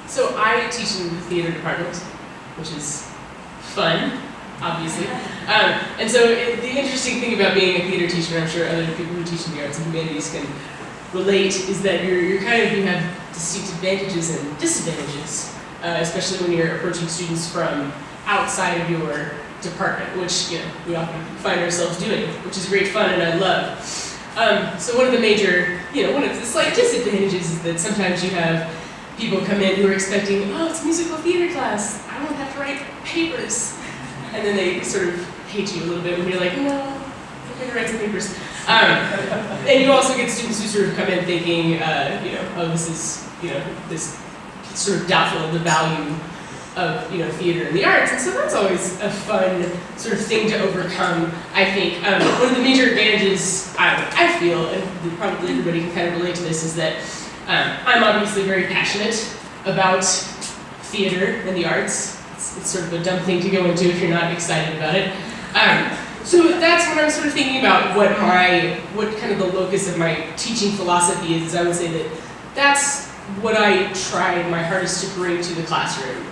So I teach in the theater department, which is fun, obviously. And so the interesting thing about being a theater teacher, and I'm sure other people who teach in the arts and humanities can relate, is that you have distinct advantages and disadvantages, especially when you're approaching students from outside of your department, which we often find ourselves doing, which is great fun and I love. So one of the major, one of the slight disadvantages is that sometimes you have people come in who are expecting, oh, it's musical theater class, I won't have to write papers. And then they sort of hate you a little bit when you're like, no, I'm going to write some papers. And you also get students who sort of come in thinking, oh, this is, this sort of doubtful of the value of, theater and the arts. And so that's always a fun sort of thing to overcome, I think. One of the major advantages I feel, and probably everybody can kind of relate to this, is that I'm obviously very passionate about theater and the arts. It's sort of a dumb thing to go into if you're not excited about it. So that's when I'm sort of thinking about what kind of the locus of my teaching philosophy is I would say that that's what I try my hardest to bring to the classroom,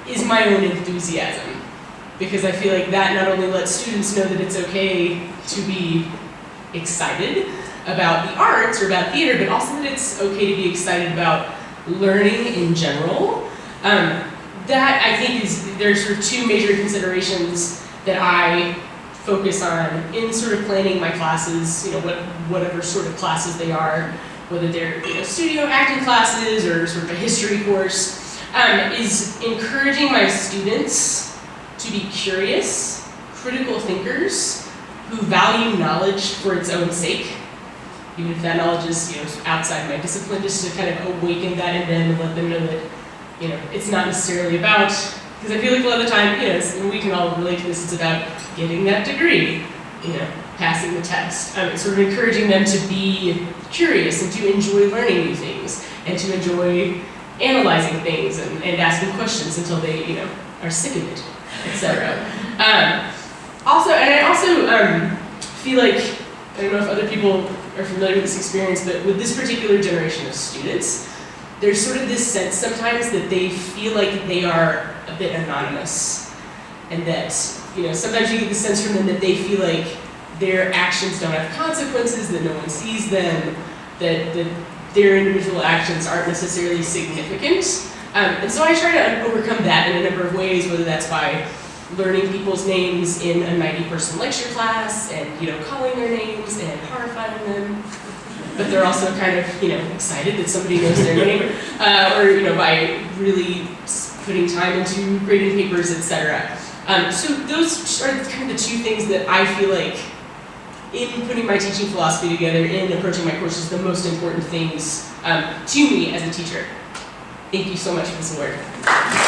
is my own enthusiasm. Because I feel like that not only lets students know that it's okay to be excited about the arts or about theater, but also that it's okay to be excited about learning in general. That I think there's sort of two major considerations that I focus on in sort of planning my classes, whatever sort of classes they are, whether they're studio acting classes or sort of a history course, is encouraging my students to be curious, critical thinkers who value knowledge for its own sake, even if that knowledge is outside my discipline, just to kind of awaken that in them and let them know that it's not necessarily about, because I feel like a lot of the time, and we can all relate to this, it's about getting that degree, passing the test. It's sort of encouraging them to be curious and to enjoy learning new things and to enjoy analyzing things and asking questions until they, are sick of it, etc. I also feel like, I don't know if other people are familiar with this experience, but with this particular generation of students, there's sort of this sense sometimes that they feel like they are a bit anonymous, and that sometimes you get the sense from them that they feel like their actions don't have consequences, that no one sees them, that their individual actions aren't necessarily significant. And so I try to overcome that in a number of ways, whether that's by learning people's names in a 90-person lecture class and calling their names and horrifying them. But they're also kind of, excited that somebody knows their name, or, by really putting time into grading papers, etc. So those are kind of the two things that I feel like, in putting my teaching philosophy together, in approaching my courses, the most important things to me as a teacher. Thank you so much for this award.